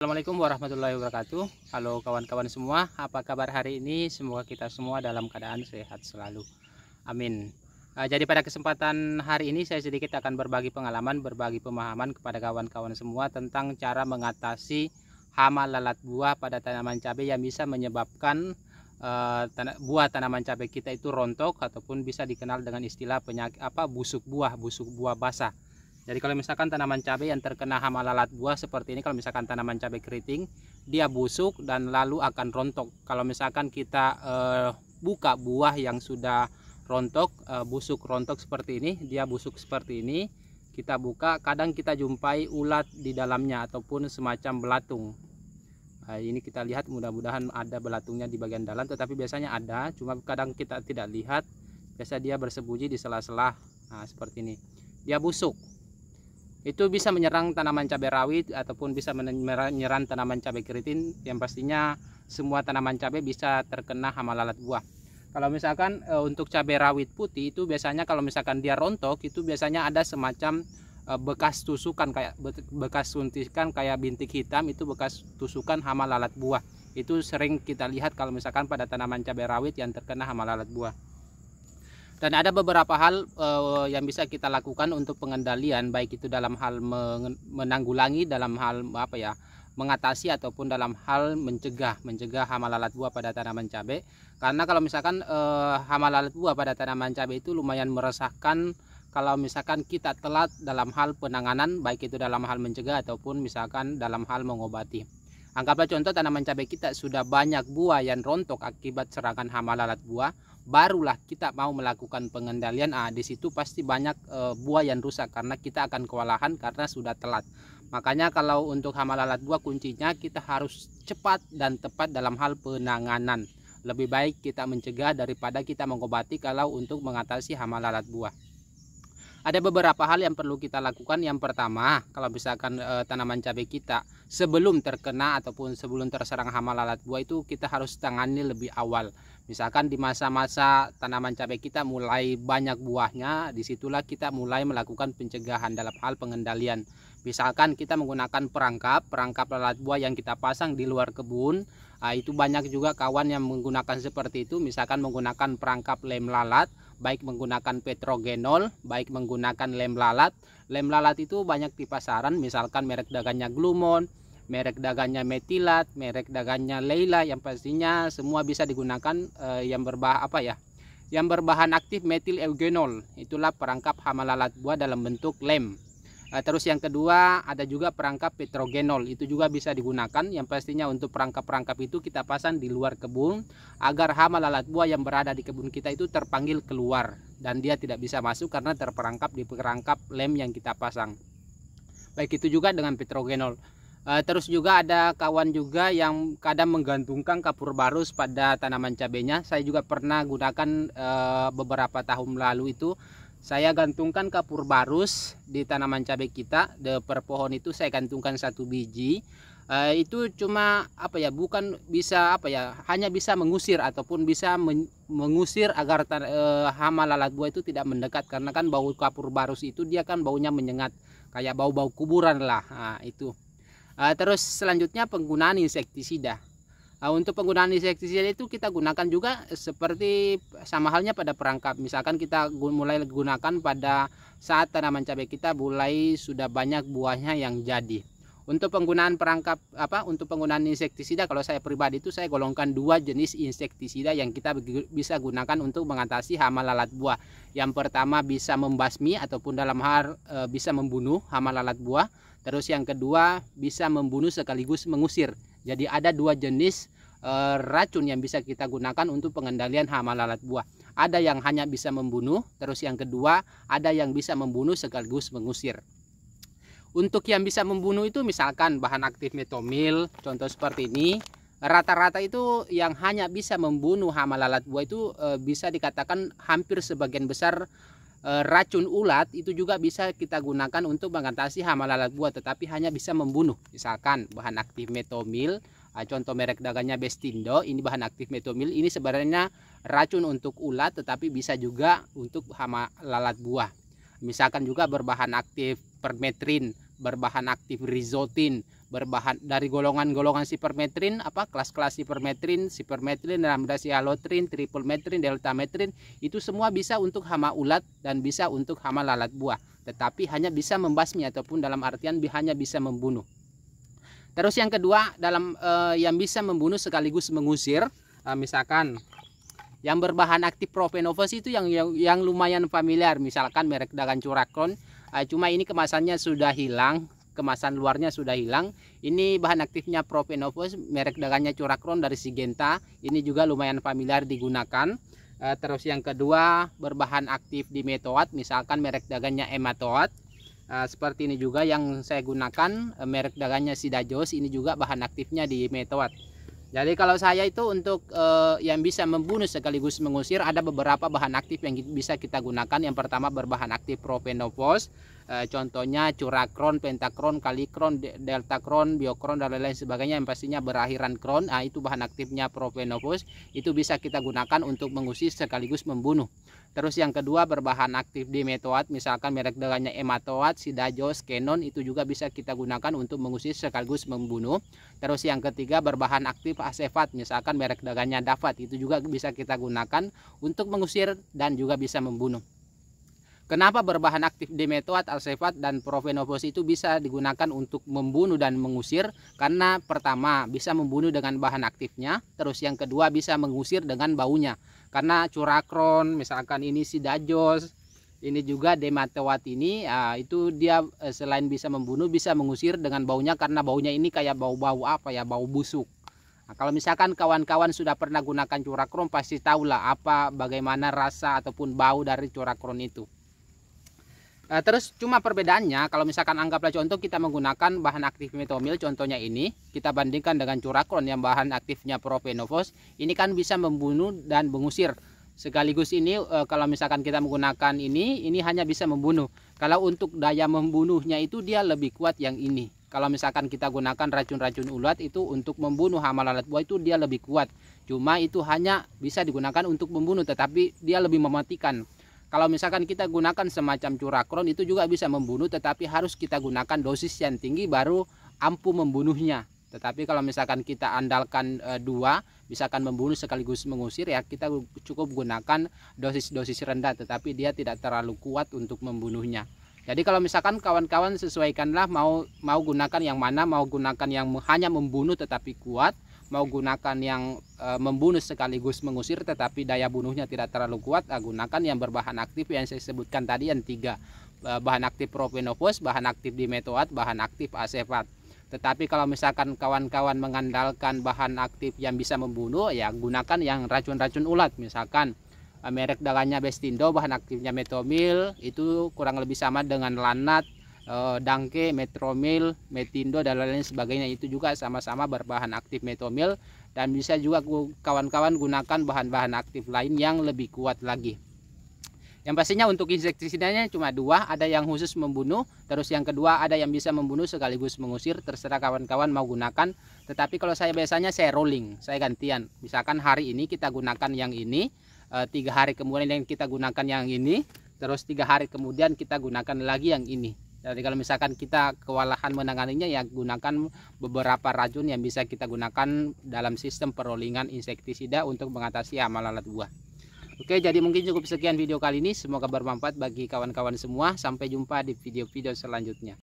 Assalamualaikum warahmatullahi wabarakatuh. Halo kawan-kawan semua, apa kabar hari ini? Semoga kita semua dalam keadaan sehat selalu. Amin. Jadi pada kesempatan hari ini saya sedikit akan berbagi pengalaman, berbagi pemahaman kepada kawan-kawan semua tentang cara mengatasi hama lalat buah pada tanaman cabai yang bisa menyebabkan buah tanaman cabai kita itu rontok ataupun bisa dikenal dengan istilah penyakit busuk buah basah. Jadi kalau misalkan tanaman cabai yang terkena hama lalat buah seperti ini, kalau misalkan tanaman cabai keriting, dia busuk dan lalu akan rontok. Kalau misalkan kita buka buah yang sudah rontok, busuk rontok seperti ini, dia busuk seperti ini, kita buka, kadang kita jumpai ulat di dalamnya ataupun semacam belatung. Ini kita lihat, mudah-mudahan ada belatungnya di bagian dalam, tetapi biasanya ada, cuma kadang kita tidak lihat. Biasa dia bersembunyi di sela-sela, seperti ini. Dia busuk. Itu bisa menyerang tanaman cabai rawit ataupun bisa menyerang tanaman cabai keriting, yang pastinya semua tanaman cabai bisa terkena hama lalat buah. Kalau misalkan untuk cabai rawit putih itu biasanya kalau misalkan dia rontok itu biasanya ada semacam bekas tusukan, kayak bekas suntikan kayak bintik hitam, itu bekas tusukan hama lalat buah. Itu sering kita lihat kalau misalkan pada tanaman cabai rawit yang terkena hama lalat buah. Dan ada beberapa hal yang bisa kita lakukan untuk pengendalian, baik itu dalam hal menanggulangi, dalam hal mengatasi ataupun dalam hal mencegah hama lalat buah pada tanaman cabai. Karena kalau misalkan hama lalat buah pada tanaman cabai itu lumayan meresahkan kalau misalkan kita telat dalam hal penanganan, baik itu dalam hal mencegah ataupun misalkan dalam hal mengobati. Anggaplah contoh tanaman cabai kita sudah banyak buah yang rontok akibat serangan hama lalat buah, barulah kita mau melakukan pengendalian. Di situ pasti banyak buah yang rusak karena kita akan kewalahan karena sudah telat. Makanya kalau untuk hama lalat buah kuncinya kita harus cepat dan tepat dalam hal penanganan. Lebih baik kita mencegah daripada kita mengobati kalau untuk mengatasi hama lalat buah. Ada beberapa hal yang perlu kita lakukan. Yang pertama, kalau misalkan tanaman cabai kita sebelum terkena ataupun sebelum terserang hama lalat buah itu kita harus tangani lebih awal. Misalkan di masa-masa tanaman cabai kita mulai banyak buahnya, disitulah kita mulai melakukan pencegahan dalam hal pengendalian. Misalkan kita menggunakan perangkap lalat buah yang kita pasang di luar kebun. Itu banyak juga kawan yang menggunakan seperti itu, misalkan menggunakan perangkap lem lalat, baik menggunakan petrogenol, baik menggunakan lem lalat. Lem lalat itu banyak di pasaran, misalkan merek dagangnya Glumon, merek dagangnya Metilat, merek dagangnya Leila, yang pastinya semua bisa digunakan yang berbahan aktif metil eugenol. Itulah perangkap hama lalat buah dalam bentuk lem. Terus yang kedua ada juga perangkap petrogenol, itu juga bisa digunakan. Yang pastinya untuk perangkap-perangkap itu kita pasang di luar kebun agar hama lalat buah yang berada di kebun kita itu terpanggil keluar dan dia tidak bisa masuk karena terperangkap di perangkap lem yang kita pasang. Baik itu juga dengan petrogenol. Terus juga ada kawan juga yang kadang menggantungkan kapur barus pada tanaman cabainya. Saya juga pernah gunakan beberapa tahun lalu itu. Saya gantungkan kapur barus di tanaman cabai kita, per pohon itu saya gantungkan 1 biji. Itu cuma bukan bisa hanya bisa mengusir ataupun bisa mengusir agar hama lalat buah itu tidak mendekat, karena kan bau kapur barus itu dia kan baunya menyengat, kayak bau-bau kuburan lah. Itu. Terus selanjutnya penggunaan insektisida. Untuk penggunaan insektisida itu kita gunakan juga seperti sama halnya pada perangkap. Misalkan kita mulai gunakan pada saat tanaman cabai kita mulai sudah banyak buahnya yang jadi. Untuk penggunaan perangkap untuk penggunaan insektisida, kalau saya pribadi itu saya golongkan 2 jenis insektisida yang kita bisa gunakan untuk mengatasi hama lalat buah. Yang pertama bisa membasmi ataupun dalam hal bisa membunuh hama lalat buah. Terus yang kedua bisa membunuh sekaligus mengusir. Jadi ada 2 jenis racun yang bisa kita gunakan untuk pengendalian hama lalat buah. Ada yang hanya bisa membunuh, terus yang kedua ada yang bisa membunuh sekaligus mengusir. Untuk yang bisa membunuh itu misalkan bahan aktif metomil, contoh seperti ini. Rata-rata itu yang hanya bisa membunuh hama lalat buah itu bisa dikatakan hampir sebagian besar racun ulat itu juga bisa kita gunakan untuk mengatasi hama lalat buah, tetapi hanya bisa membunuh. Misalkan bahan aktif metomil, contoh merek dagangnya Bestindo, ini bahan aktif metomil. Ini sebenarnya racun untuk ulat tetapi bisa juga untuk hama lalat buah. Misalkan juga berbahan aktif permetrin, berbahan aktif rizotin, berbahan dari golongan-golongan sipermetrin, kelas-kelas sipermetrin, lambda-sialotrin, triplemetrin, deltametrin, itu semua bisa untuk hama ulat dan bisa untuk hama lalat buah, tetapi hanya bisa membasmi ataupun dalam artian hanya bisa membunuh. Terus yang kedua dalam yang bisa membunuh sekaligus mengusir, misalkan yang berbahan aktif Propenovos itu yang lumayan familiar, misalkan merek dagan Curacron, cuma ini kemasannya sudah hilang. Kemasan luarnya sudah hilang. Ini bahan aktifnya Propenovos, merek dagannya Curacron dari Syngenta. Ini juga lumayan familiar digunakan. Terus yang kedua berbahan aktif dimetoat, misalkan merek dagannya Ematoat. Seperti ini juga yang saya gunakan, merek dagannya Sidajos. Ini juga bahan aktifnya dimetoat. Jadi kalau saya itu untuk yang bisa membunuh sekaligus mengusir, ada beberapa bahan aktif yang bisa kita gunakan. Yang pertama berbahan aktif Propenovos, contohnya Curacron, Pentacron, Calicron, Deltacron, Biocron dan lain-lain sebagainya yang pastinya berakhiran cron. Itu bahan aktifnya Propenovos, itu bisa kita gunakan untuk mengusir sekaligus membunuh. Terus yang kedua berbahan aktif dimetoat, misalkan merek dagannya Ematoat, Sidajos, Canon, itu juga bisa kita gunakan untuk mengusir sekaligus membunuh. Terus yang ketiga berbahan aktif Acefat, misalkan merek dagannya Dafat, itu juga bisa kita gunakan untuk mengusir dan juga bisa membunuh. Kenapa berbahan aktif dimetoat, Acefat, dan Propenovos itu bisa digunakan untuk membunuh dan mengusir? Karena pertama bisa membunuh dengan bahan aktifnya, terus yang kedua bisa mengusir dengan baunya. Karena Curacron, misalkan ini Sidajos, ini juga Dematoat ini, itu dia selain bisa membunuh, bisa mengusir dengan baunya, karena baunya ini kayak bau-bau bau busuk. Nah, kalau misalkan kawan-kawan sudah pernah gunakan Curacron, pasti tahulah bagaimana rasa ataupun bau dari Curacron itu. Terus cuma perbedaannya, kalau misalkan anggaplah contoh kita menggunakan bahan aktif metomil, contohnya ini, kita bandingkan dengan Curacron yang bahan aktifnya Propenovos, ini kan bisa membunuh dan mengusir. Sekaligus ini kalau misalkan kita menggunakan ini hanya bisa membunuh. Kalau untuk daya membunuhnya itu dia lebih kuat yang ini. Kalau misalkan kita gunakan racun-racun ulat itu untuk membunuh hama lalat buah itu dia lebih kuat. Cuma itu hanya bisa digunakan untuk membunuh, tetapi dia lebih mematikan. Kalau misalkan kita gunakan semacam Curacron itu juga bisa membunuh, tetapi harus kita gunakan dosis yang tinggi baru ampuh membunuhnya. Tetapi kalau misalkan kita andalkan dua, misalkan membunuh sekaligus mengusir, ya kita cukup gunakan dosis-dosis rendah, tetapi dia tidak terlalu kuat untuk membunuhnya. Jadi kalau misalkan kawan-kawan sesuaikanlah mau gunakan yang mana, mau gunakan yang hanya membunuh tetapi kuat, mau gunakan yang membunuh sekaligus mengusir tetapi daya bunuhnya tidak terlalu kuat, gunakan yang berbahan aktif yang saya sebutkan tadi, yang tiga, bahan aktif Propenovos, bahan aktif dimetoat, bahan aktif Acefat. Tetapi kalau misalkan kawan-kawan mengandalkan bahan aktif yang bisa membunuh, ya gunakan yang racun-racun ulat, misalkan merek dagannya Bestindo, bahan aktifnya metomil, itu kurang lebih sama dengan Lanat, Dangke, Metromil, Metindo dan lain-lain sebagainya, itu juga sama-sama berbahan aktif metomil. Dan bisa juga kawan-kawan gunakan bahan-bahan aktif lain yang lebih kuat lagi. Yang pastinya untuk insektisidanya cuma dua, ada yang khusus membunuh, terus yang kedua ada yang bisa membunuh sekaligus mengusir, terserah kawan-kawan mau gunakan. Tetapi kalau saya biasanya saya rolling, saya gantian. Misalkan hari ini kita gunakan yang ini, 3 hari kemudian kita gunakan yang ini, terus 3 hari kemudian kita gunakan lagi yang ini. Jadi kalau misalkan kita kewalahan menanganinya, ya gunakan beberapa racun yang bisa kita gunakan dalam sistem perollingan insektisida untuk mengatasi hama lalat buah. Oke, jadi mungkin cukup sekian video kali ini, semoga bermanfaat bagi kawan-kawan semua. Sampai jumpa di video-video selanjutnya.